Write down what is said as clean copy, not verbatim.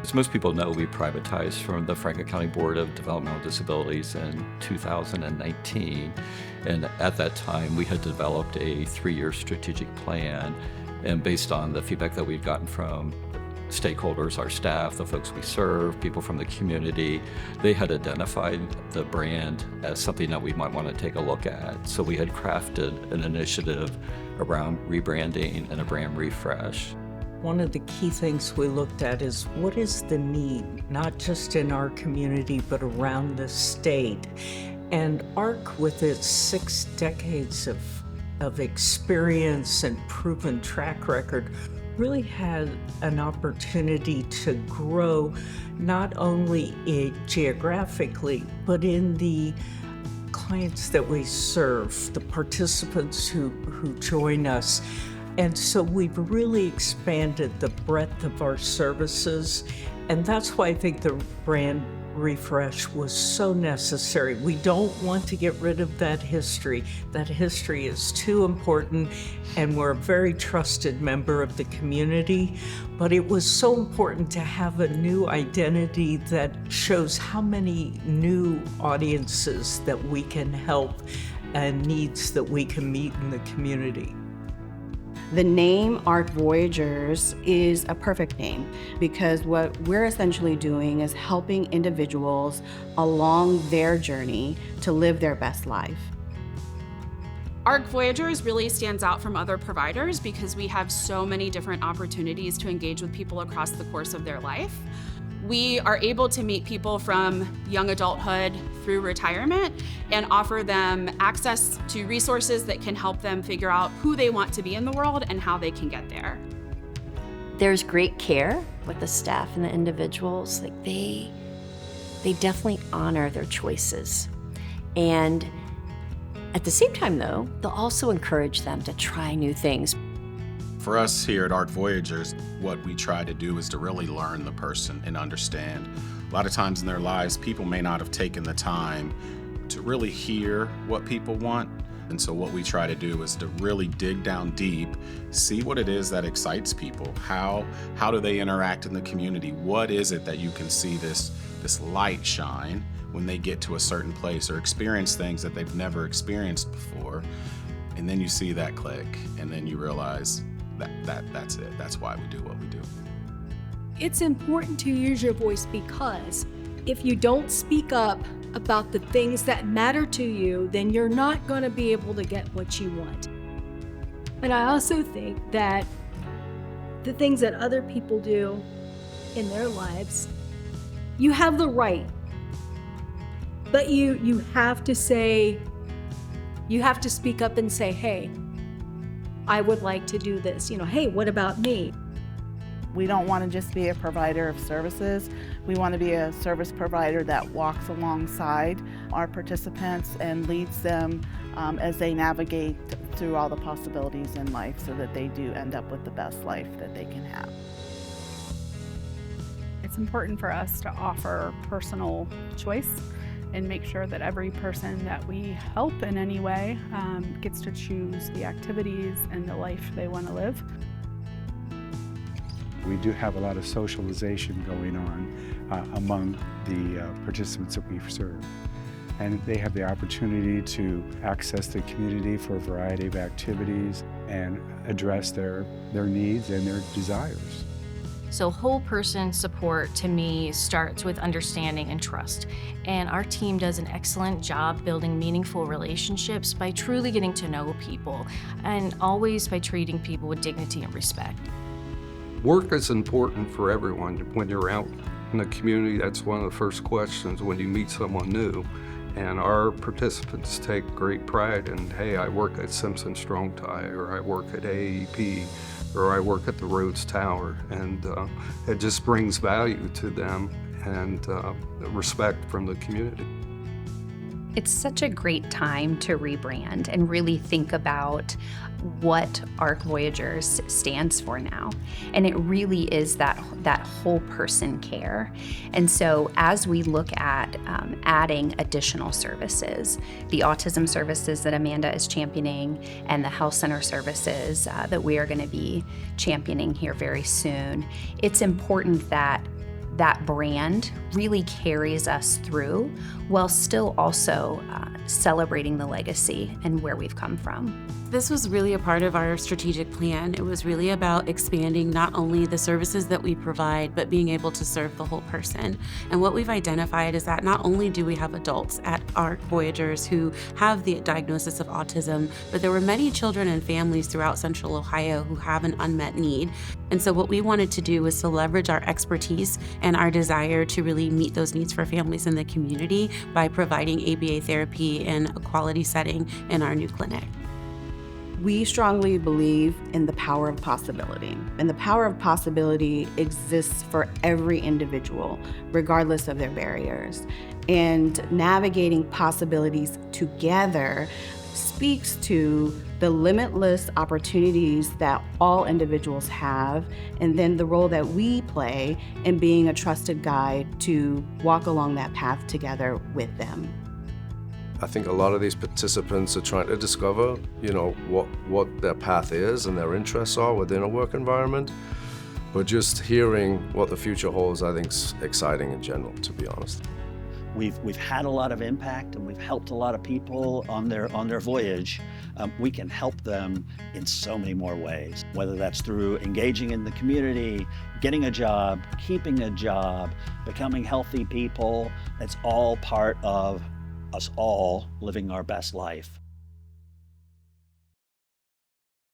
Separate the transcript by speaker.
Speaker 1: As most people know, we privatized from the Franklin County Board of Developmental Disabilities in 2019. And at that time, we had developed a 3-year strategic plan. And based on the feedback that we'd gotten from stakeholders, our staff, the folks we serve, people from the community, they had identified the brand as something that we might want to take a look at. So we had crafted an initiative around rebranding and a brand refresh.
Speaker 2: One of the key things we looked at is what is the need, not just in our community, but around the state. And ARC, with its 6 decades of experience and proven track record, really had an opportunity to grow not only geographically, but in the clients that we serve, the participants who join us. And so we've really expanded the breadth of our services, and that's why I think the brand refresh was so necessary. We don't want to get rid of that history. That history is too important, and we're a very trusted member of the community, but it was so important to have a new identity that shows how many new audiences that we can help and needs that we can meet in the community.
Speaker 3: The name ARC Voyagers is a perfect name because what we're essentially doing is helping individuals along their journey to live their best life.
Speaker 4: ARC Voyagers really stands out from other providers because we have so many different opportunities to engage with people across the course of their life. We are able to meet people from young adulthood through retirement and offer them access to resources that can help them figure out who they want to be in the world and how they can get there.
Speaker 5: There's great care with the staff and the individuals. Like they definitely honor their choices. And at the same time though, they'll also encourage them to try new things.
Speaker 6: For us here at ARC Voyagers, what we try to do is to really learn the person and understand. A lot of times in their lives, people may not have taken the time to really hear what people want. And so what we try to do is to really dig down deep, see what it is that excites people. How do they interact in the community? What is it that you can see this light shine when they get to a certain place or experience things that they've never experienced before? And then you see that click, and then you realize that's it. That's why we do what we do.
Speaker 7: It's important to use your voice because if you don't speak up about the things that matter to you, then you're not going to be able to get what you want. And I also think that the things that other people do in their lives, you have the right, but you have to speak up and say, hey, I would like to do this. Hey, what about me?
Speaker 8: We don't want to just be a provider of services. We want to be a service provider that walks alongside our participants and leads them as they navigate through all the possibilities in life so that they do end up with the best life that they can have.
Speaker 9: It's important for us to offer personal choice and make sure that every person that we help in any way gets to choose the activities and the life they want to live.
Speaker 10: We do have a lot of socialization going on among the participants that we serve. And they have the opportunity to access the community for a variety of activities and address their needs and their desires.
Speaker 11: So whole person support to me starts with understanding and trust. And our team does an excellent job building meaningful relationships by truly getting to know people and always by treating people with dignity and respect.
Speaker 12: Work is important for everyone. When you're out in the community, that's one of the first questions when you meet someone new. And our participants take great pride in, hey, I work at Simpson Strong Tie, or I work at AEP, or I work at the Rhodes Tower. And it just brings value to them and respect from the community.
Speaker 13: It's such a great time to rebrand and really think about what ARC Voyagers stands for now. And it really is that whole person care. And so as we look at adding additional services, the autism services that Amanda is championing and the health center services that we are going to be championing here very soon, it's important that that brand really carries us through while still also celebrating the legacy and where we've come from.
Speaker 4: This was really a part of our strategic plan. It was really about expanding not only the services that we provide, but being able to serve the whole person. And what we've identified is that not only do we have adults at ARC Voyagers who have the diagnosis of autism, but there were many children and families throughout Central Ohio who have an unmet need. And so what we wanted to do was to leverage our expertise and our desire to really meet those needs for families in the community by providing ABA therapy in a quality setting in our new clinic.
Speaker 3: We strongly believe in the power of possibility, and the power of possibility exists for every individual, regardless of their barriers. And navigating possibilities together speaks to the limitless opportunities that all individuals have, and then the role that we play in being a trusted guide to walk along that path together with them.
Speaker 14: I think a lot of these participants are trying to discover, what their path is and their interests are within a work environment. But just hearing what the future holds, I think, is exciting in general, to be honest.
Speaker 15: We've had a lot of impact, and we've helped a lot of people on their voyage. We can help them in so many more ways, whether that's through engaging in the community, getting a job, keeping a job, becoming healthy people. That's all part of us all living our best life.